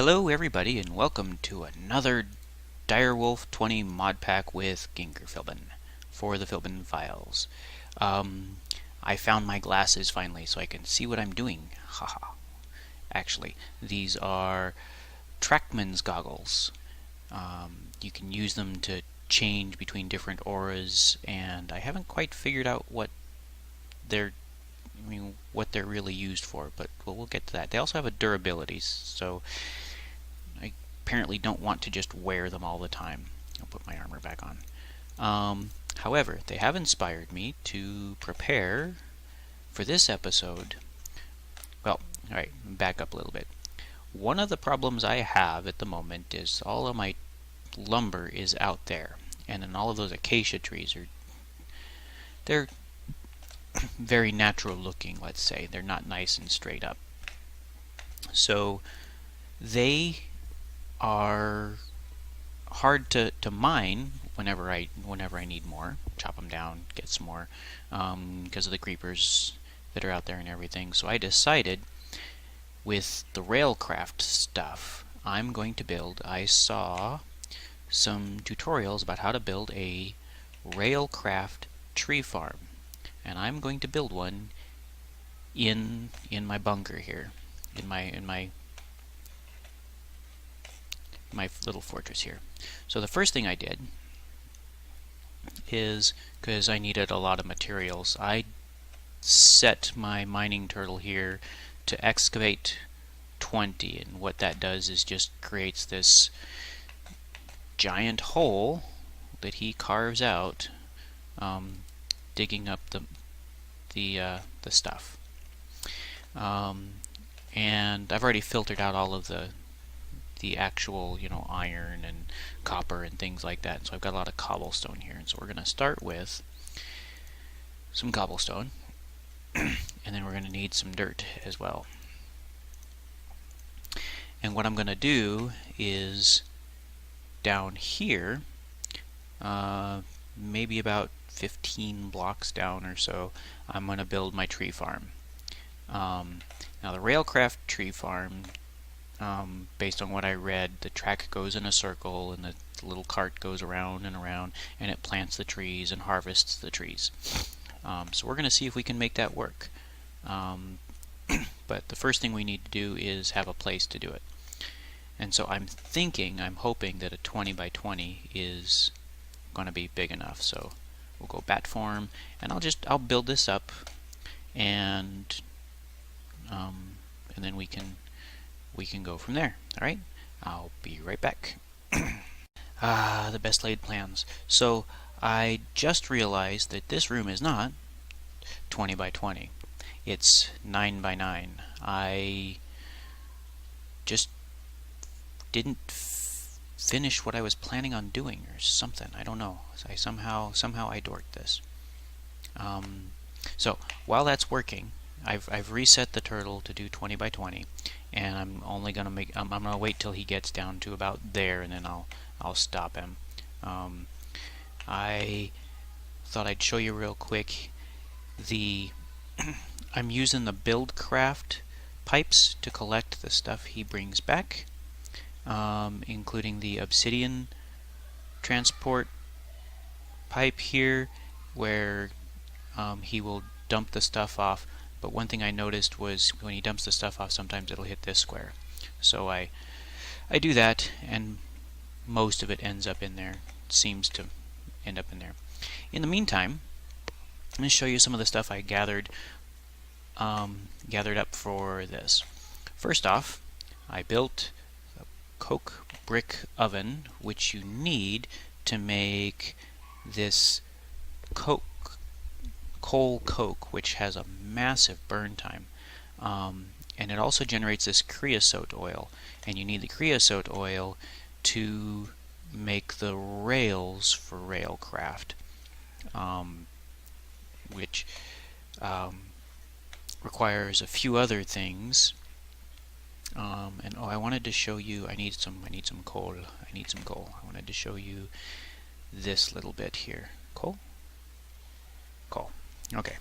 Hello everybody and welcome to another DireWolf20 mod pack with Gingerfilben for the Filben files. I found my glasses finally so I can see what I'm doing. Haha. Actually, these are Trackman's goggles. You can use them to change between different auras, and I haven't quite figured out what they're really used for, but we'll get to that. They also have a durability, so I apparently don't want to just wear them all the time. I'll put my armor back on. However, they have inspired me to prepare for this episode. Well, alright, back up a little bit. One of the problems I have at the moment is all of my lumber is out there, and then all of those acacia trees they're very natural looking, let's say. They're not nice and straight up. So they are hard to mine whenever I need more. Chop them down, get some more, because of the creepers that are out there and everything. So I decided with the railcraft stuff I'm going to build. I saw some tutorials about how to build a railcraft tree farm, and I'm going to build one in my bunker here, in my little fortress here. So the first thing I did is, because I needed a lot of materials, I set my mining turtle here to excavate 20, and what that does is just creates this giant hole that he carves out, digging up the stuff. And I've already filtered out all of the actual, iron and copper and things like that. So I've got a lot of cobblestone here, and so we're going to start with some cobblestone, and then we're going to need some dirt as well. And what I'm going to do is down here, maybe about 15 blocks down or so, I'm going to build my tree farm. Now the railcraft tree farm, based on what I read, the track goes in a circle and the little cart goes around and around, and it plants the trees and harvests the trees. So we're going to see if we can make that work. But the first thing we need to do is have a place to do it. And so I'm hoping that a 20 by 20 is going to be big enough. So we'll go bat form, and I'll build this up, and then we can go from there. All right, I'll be right back. The best laid plans. So I just realized that this room is not 20 by 20. It's 9 by 9. I just didn't finish what I was planning on doing, or something. I don't know. Somehow I dorked this. So while that's working, I've reset the turtle to do 20 by 20, and I'm only gonna I'm gonna wait till he gets down to about there, and then I'll stop him. I thought I'd show you real quick I'm using the Buildcraft pipes to collect the stuff he brings back, including the obsidian transport pipe here, where he will dump the stuff off. But one thing I noticed was when he dumps the stuff off, sometimes it'll hit this square. So I do that, and most of it ends up in there. It seems to end up in there. In the meantime, I'm going to show you some of the stuff I gathered up for this. First off, I built a coke brick oven, which you need to make this coal coke, which has a massive burn time, and it also generates this creosote oil, and you need the creosote oil to make the rails for railcraft, which requires a few other things. And I wanted to show you. I need some coal. I wanted to show you this little bit here. Coal. Okay.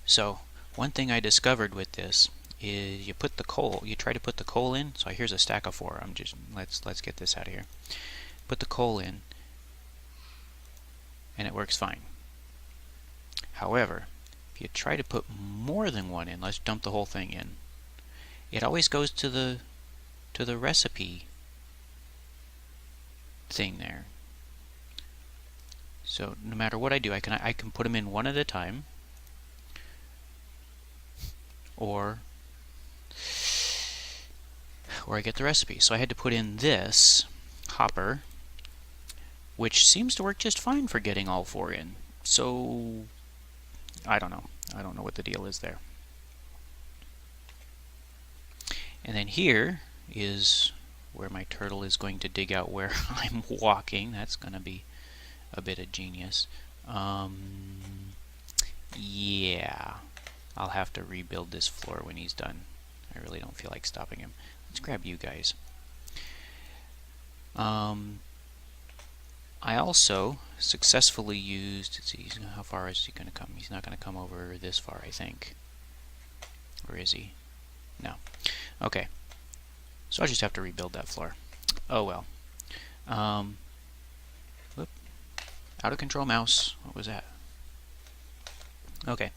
So one thing I discovered with this is you put the coal. You try to put the coal in. So here's a stack of 4. Let's get this out of here. Put the coal in, and it works fine. However, if you try to put more than 1 in, let's dump the whole thing in. It always goes to the recipe thing there. So no matter what I do, I can put them in one at a time, or I get the recipe. So I had to put in this hopper, which seems to work just fine for getting all 4 in. So I don't know. I don't know what the deal is there. And then here is where my turtle is going to dig out where I'm walking. That's going to be a bit of genius. Yeah, I'll have to rebuild this floor when he's done. I really don't feel like stopping him. Let's grab you guys. I also successfully used, let's see, how far is he going to come? He's not going to come over this far, I think. Or is he? No. Okay. So I'll just have to rebuild that floor. Oh well. Whoop. Out of control mouse. What was that? Okay.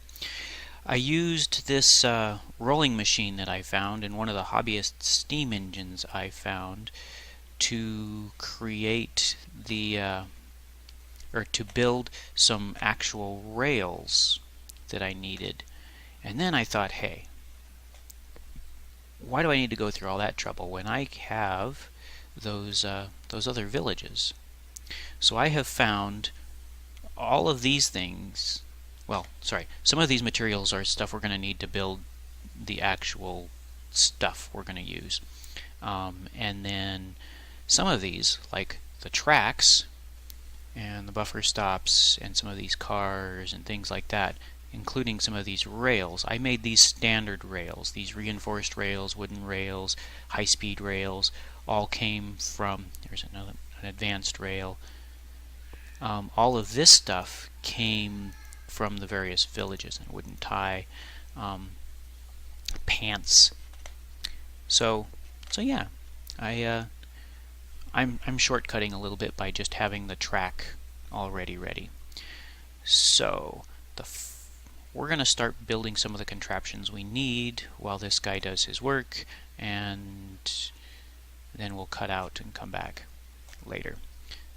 I used this rolling machine that I found in one of the hobbyist steam engines I found to create the or to build some actual rails that I needed. And then I thought, hey, why do I need to go through all that trouble when I have those other villages? So I have found all of these things. Well, sorry, some of these materials are stuff we're going to need to build the actual stuff we're going to use. And then some of these, like the tracks and the buffer stops and some of these cars and things like that, including some of these rails. I made these standard rails, these reinforced rails, wooden rails, high-speed rails, all came from, there's an advanced rail. All of this stuff came from the various villages, and wooden tie, pants. So yeah, I'm shortcutting a little bit by just having the track already ready. So we're going to start building some of the contraptions we need while this guy does his work, and then we'll cut out and come back later.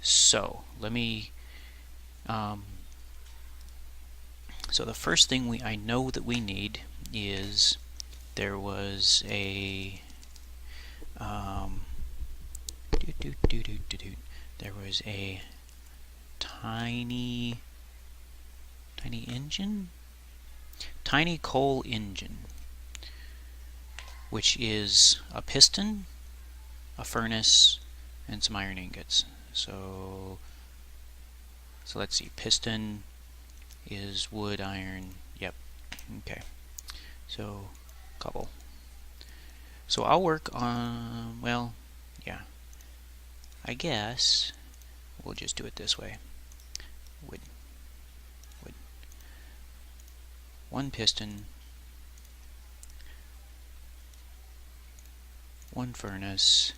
So let me so the first thing I know that we need is there was a there was a tiny engine, tiny coal engine, which is a piston, a furnace, and some iron ingots. So let's see, piston is wood, iron, yep, okay, so couple. So I'll work on, well, yeah, I guess we'll just do it this way. Wood. One piston, one furnace,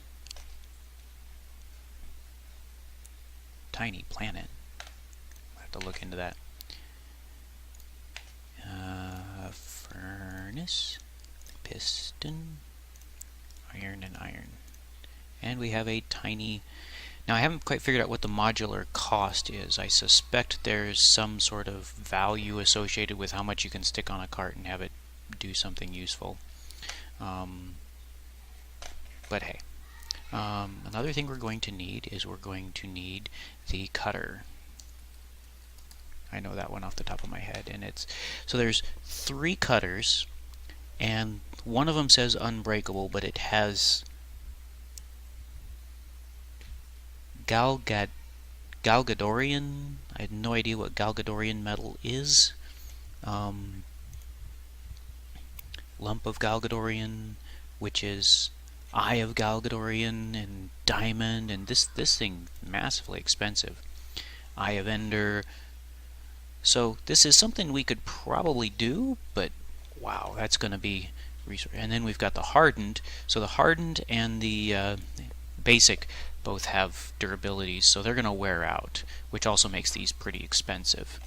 tiny planet. I'll have to look into that. Furnace, piston, iron, and iron. And we have a tiny... Now I haven't quite figured out what the modular cost is. I suspect there's some sort of value associated with how much you can stick on a cart and have it do something useful. But hey. Another thing we're going to need is we're going to need the cutter. I know that one off the top of my head, and it's so there's 3 cutters, and one of them says unbreakable, but it has Galgadorian. I have no idea what Galgadorian metal is. Lump of Galgadorian, which is Eye of Galgadorian, and diamond, and this thing massively expensive. Eye of Ender. So this is something we could probably do, but wow, that's going to be resource. And then we've got the hardened. So the hardened and the basic both have durabilities, so they're going to wear out, which also makes these pretty expensive.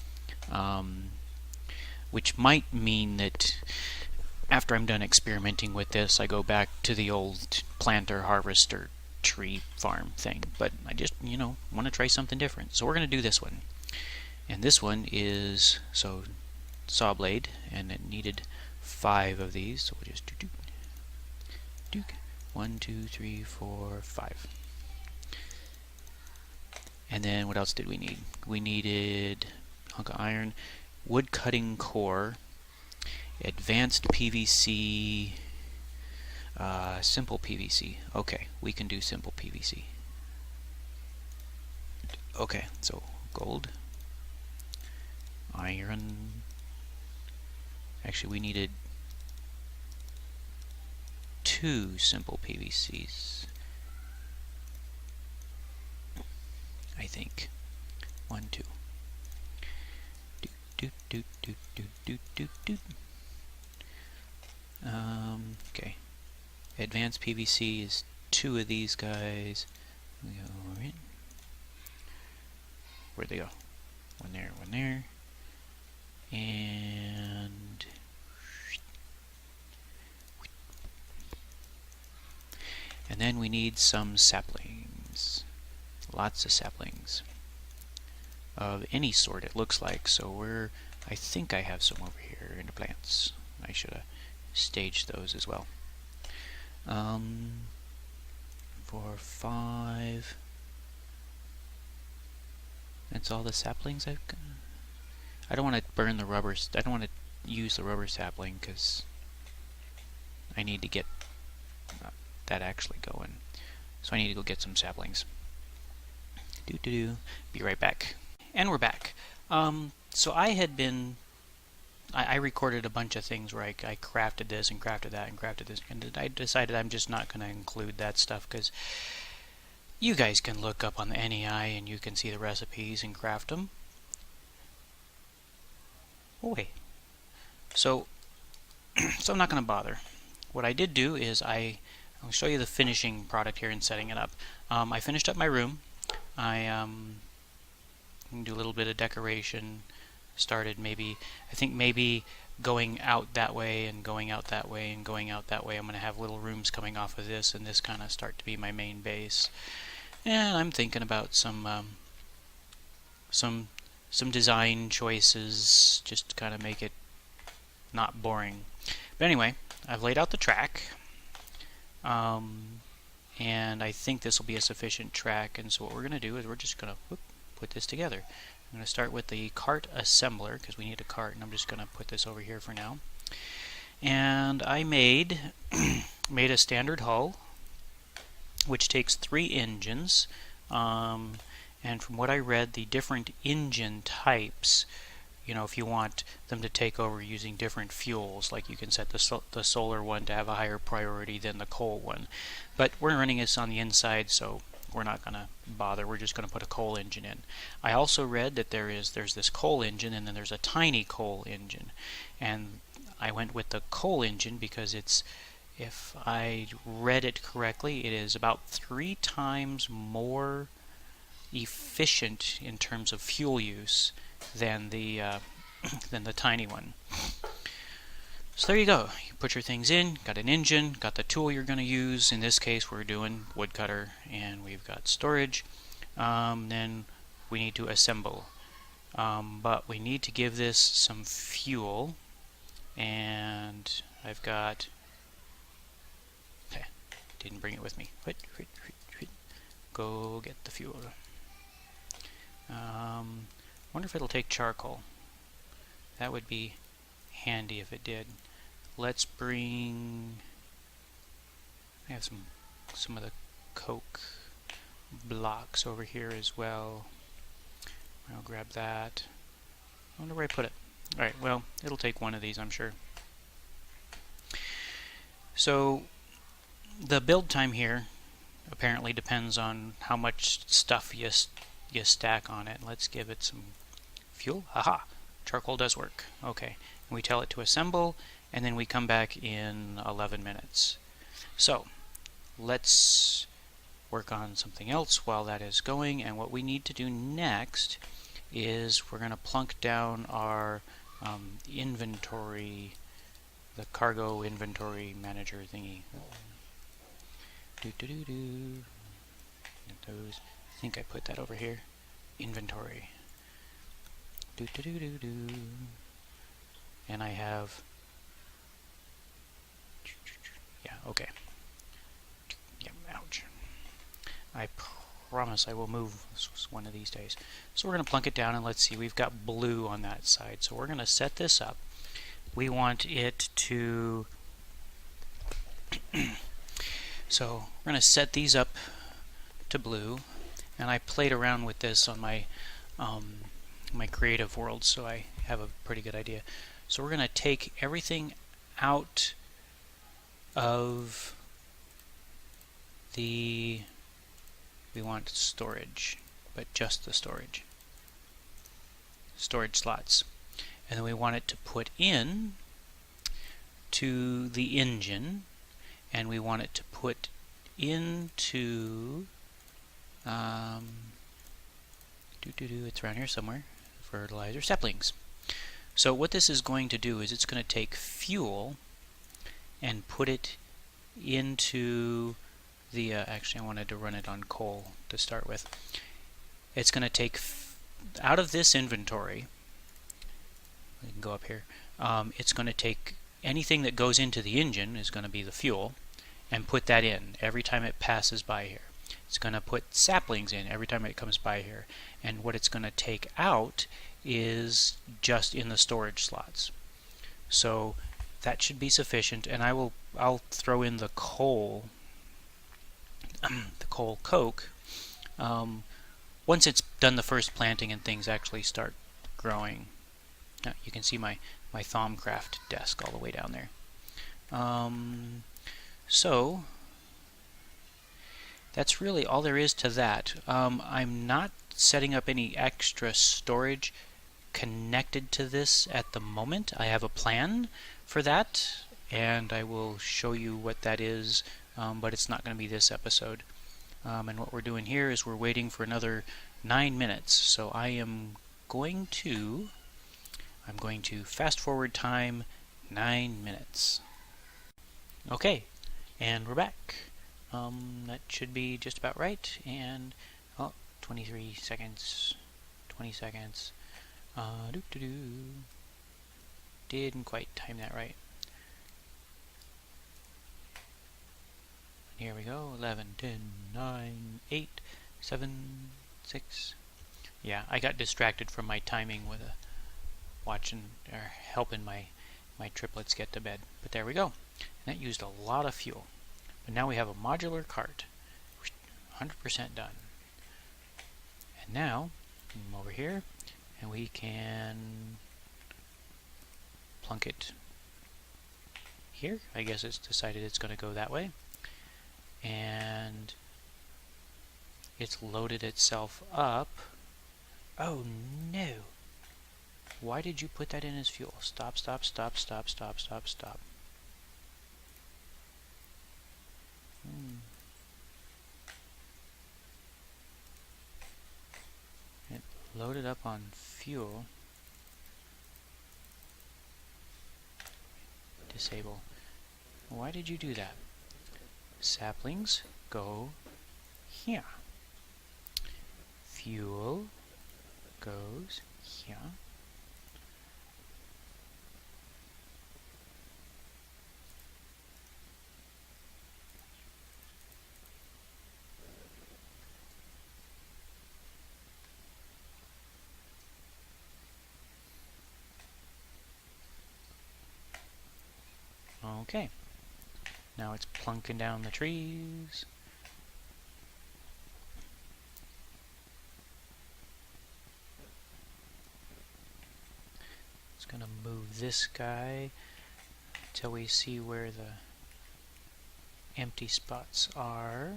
Which might mean that after I'm done experimenting with this, I go back to the old planter, harvester, tree farm thing. But I just, want to try something different. So we're going to do this one. And this one is, saw blade, and it needed 5 of these. So we'll just do 1, 2, 3, 4, 5. And then what else did we need? We needed hunk of iron, wood cutting core, advanced PVC, simple PVC. Okay, we can do simple PVC. Okay, so gold, iron. Actually, we needed 2 simple PVCs, I think. 1, 2. Okay. Advanced PVC is 2 of these guys. Where'd they go? One there, one there. And then we need some saplings. Lots of saplings. Of any sort, it looks like. So I think I have some over here in the plants. I should have staged those as well. 4, 5. That's all the saplings I've got. I don't want to burn the rubber. I don't want to use the rubber sapling because I need to get that actually going. So I need to go get some saplings. Be right back. And we're back. So I recorded a bunch of things where I crafted this and crafted that and crafted this, and I decided I'm just not going to include that stuff because you guys can look up on the NEI and you can see the recipes and craft them. Oh wait. So I'm not going to bother. What I did do is I'll show you the finishing product here and setting it up. I finished up my room. I do a little bit of decoration. Started maybe going out that way and going out that way and going out that way. I'm going to have little rooms coming off of this, and this kind of start to be my main base. And I'm thinking about some design choices, just to kind of make it not boring. But anyway, I've laid out the track, and I think this will be a sufficient track. And so what we're going to do is we're just going to put this together. I'm going to start with the cart assembler because we need a cart, and I'm just going to put this over here for now. And I made a standard hull, which takes 3 engines. And from what I read, the different engine types, if you want them to take over using different fuels, like you can set the solar one to have a higher priority than the coal one. But we're running this on the inside, so we're not going to bother. We're just going to put a coal engine in. I also read that there's this coal engine, and then there's a tiny coal engine. And I went with the coal engine because if I read it correctly, it is about 3 times more efficient in terms of fuel use than the tiny one. So there you go. You put your things in, got an engine, got the tool you're going to use. In this case, we're doing woodcutter, and we've got storage. Then we need to assemble. But we need to give this some fuel, and I've got... Okay, didn't bring it with me. Go get the fuel. Wonder if it'll take charcoal. That would be handy if it did. Let's bring... I have some of the coke blocks over here as well. I'll grab that. I wonder where I put it. Alright, well, it'll take one of these, I'm sure. So, the build time here apparently depends on how much stuff you stack on it. Let's give it some fuel. Aha! Charcoal does work. Okay. And we tell it to assemble, and then we come back in 11 minutes. So let's work on something else while that is going, and what we need to do next is we're going to plunk down our inventory, the cargo inventory manager thingy. Those, I think I put that over here. Inventory. And I have, yeah, okay. Yeah, ouch. I promise I will move one of these days. So we're going to plunk it down, and let's see, we've got blue on that side. So we're going to set this up. We want it to, so we're going to set these up to blue, and I played around with this on my my creative world, so I have a pretty good idea. So we're going to take everything out of the, we want storage, but just the storage slots, and then we want it to put in to the engine, and we want it to put into it's around here somewhere, fertilizer saplings. So what this is going to do is it's going to take fuel and put it into the, actually I wanted to run it on coal to start with. It's going to take out of this inventory, we can go up here, it's going to take anything that goes into the engine is going to be the fuel, and put that in every time it passes by here. It's going to put saplings in every time it comes by here, and what it's going to take out is just in the storage slots. So that should be sufficient, and I'll throw in the coal, the coal coke, once it's done the first planting and things actually start growing. Now, you can see my Thaumcraft desk all the way down there. So that's really all there is to that. I'm not setting up any extra storage connected to this at the moment. I have a plan for that, and I will show you what that is, but it's not going to be this episode. And what we're doing here is we're waiting for another 9 minutes. So I'm going to fast forward time 9 minutes. Okay, and we're back. That should be just about right, and 23 seconds, 20 seconds. Didn't quite time that right. And here we go. 11, 10, 9, 8, 7, 6. Yeah, I got distracted from my timing with watching or helping my triplets get to bed. But there we go. And that used a lot of fuel. But now we have a modular cart. 100% done. And now, come over here, and we can plunk it here. I guess it's decided it's going to go that way. And it's loaded itself up. Oh no! Why did you put that in as fuel? Stop, stop, stop, stop, stop, stop, stop. It loaded up on fuel. Disable. Why did you do that? Saplings go here. Fuel goes here. Okay, now it's plunking down the trees. It's going to move this guy until we see where the empty spots are.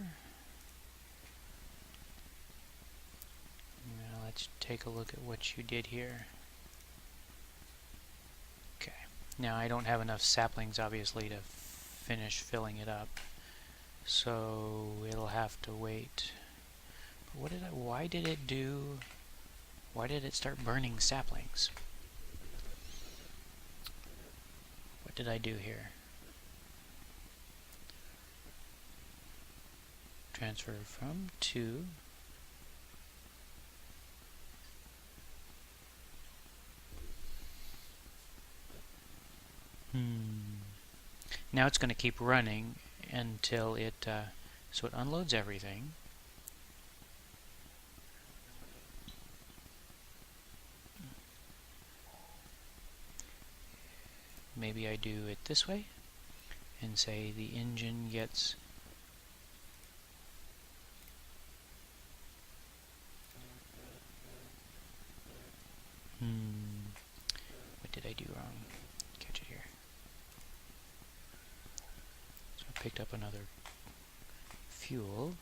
Now let's take a look at what you did here. Okay, Now I don't have enough saplings obviously to finish filling it up, so it'll have to wait. But why did it start burning saplings? What did I do here? Transfer from to now it's going to keep running until it so it unloads everything. Maybe I do it this way and say the engine gets what did I do wrong? Catch it here. So I picked up another fuel.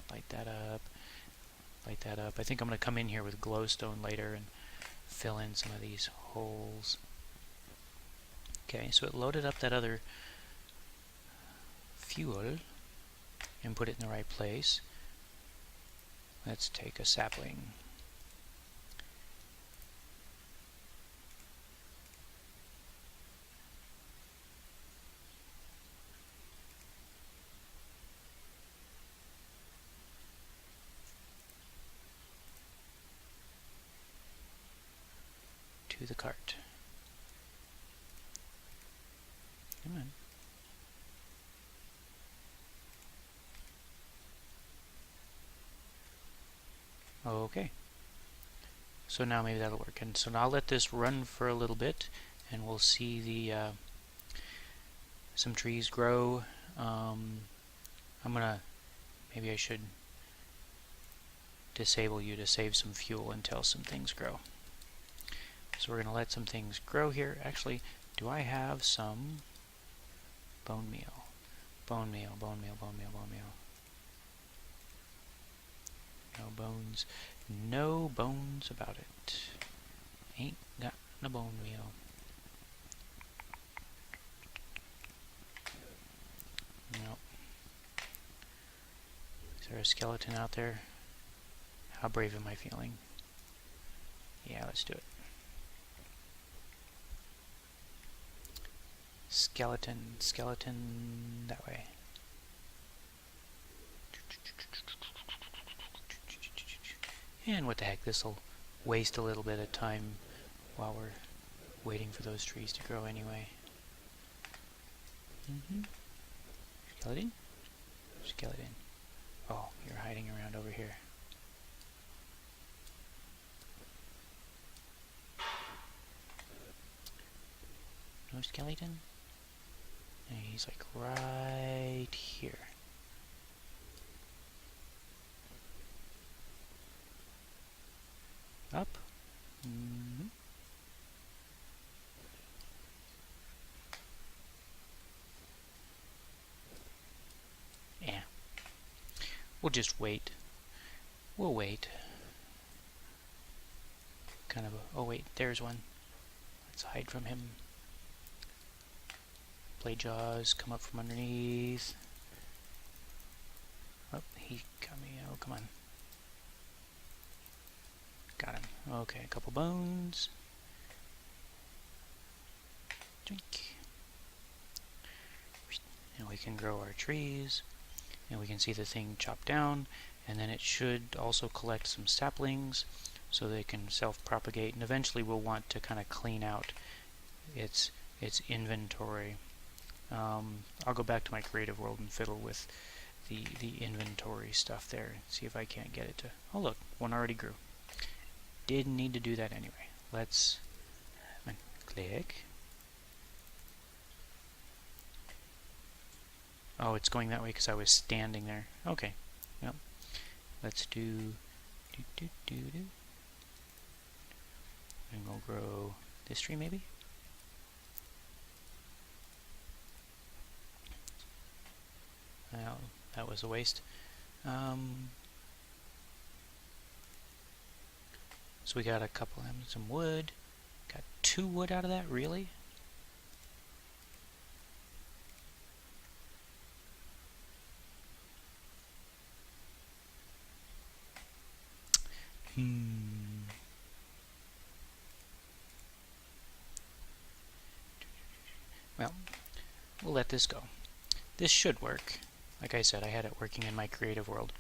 Light that up. Light that up. I think I'm going to come in here with glowstone later and fill in some of these holes. Okay, so it loaded up that other fuel and put it in the right place. Let's take a sapling. To the cart. Come on. Okay. So now maybe that'll work. And so now I'll let this run for a little bit, and we'll see the some trees grow. Maybe I should disable you to save some fuel until some things grow. So we're going to let some things grow here. Actually, do I have some bone meal? Bone meal, bone meal, bone meal, bone meal. No bones. No bones about it. Ain't got no bone meal. Nope. Is there a skeleton out there? How brave am I feeling? Yeah, let's do it. Skeleton, skeleton, that way. And what the heck, this'll waste a little bit of time while we're waiting for those trees to grow anyway. Skeleton? Skeleton. Oh, you're hiding around over here. No skeleton? And he's like right here. Up. Yeah. We'll just wait. We'll wait. Kind of a... Oh wait, there's one. Let's hide from him. Play jaws, come up from underneath. Oh, he got me. Oh, come on. Got him. Okay, a couple bones. Drink. And we can grow our trees. And we can see the thing chop down. And then it should also collect some saplings so they can self-propagate. And eventually we'll want to kind of clean out its inventory. I'll go back to my creative world and fiddle with the inventory stuff there. See if I can't get it to... Oh look, one already grew. Didn't need to do that anyway. Let's click. Oh, it's going that way because I was standing there. Okay. Well, let's do... And we'll grow this tree maybe? Well, that was a waste. So we got a couple of some wood. Got 2 wood out of that, really? Well, we'll let this go. This should work. Like I said, I had it working in my creative world.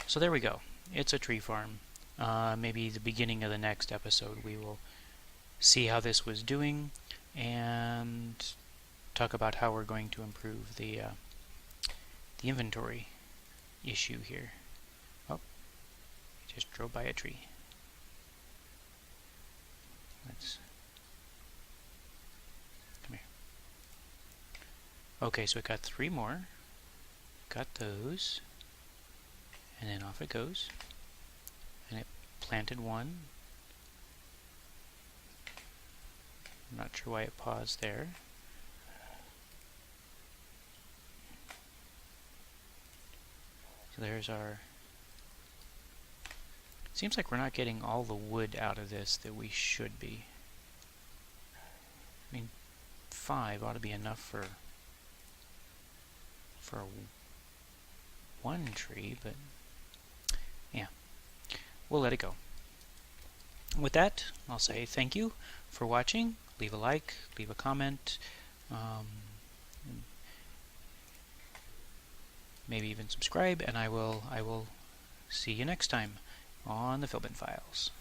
So there we go. It's a tree farm. Maybe the beginning of the next episode we will see how this was doing and talk about how we're going to improve the inventory issue here. Oh, I just drove by a tree. Let's come here. Okay, so we got 3 more. Got those. And then off it goes. And it planted 1. I'm not sure why it paused there. So there's our... Seems like we're not getting all the wood out of this that we should be. I mean, 5 ought to be enough for 1 tree, but yeah, we'll let it go. With that, I'll say thank you for watching. Leave a like, leave a comment, maybe even subscribe, and I will see you next time on the Philbin Files.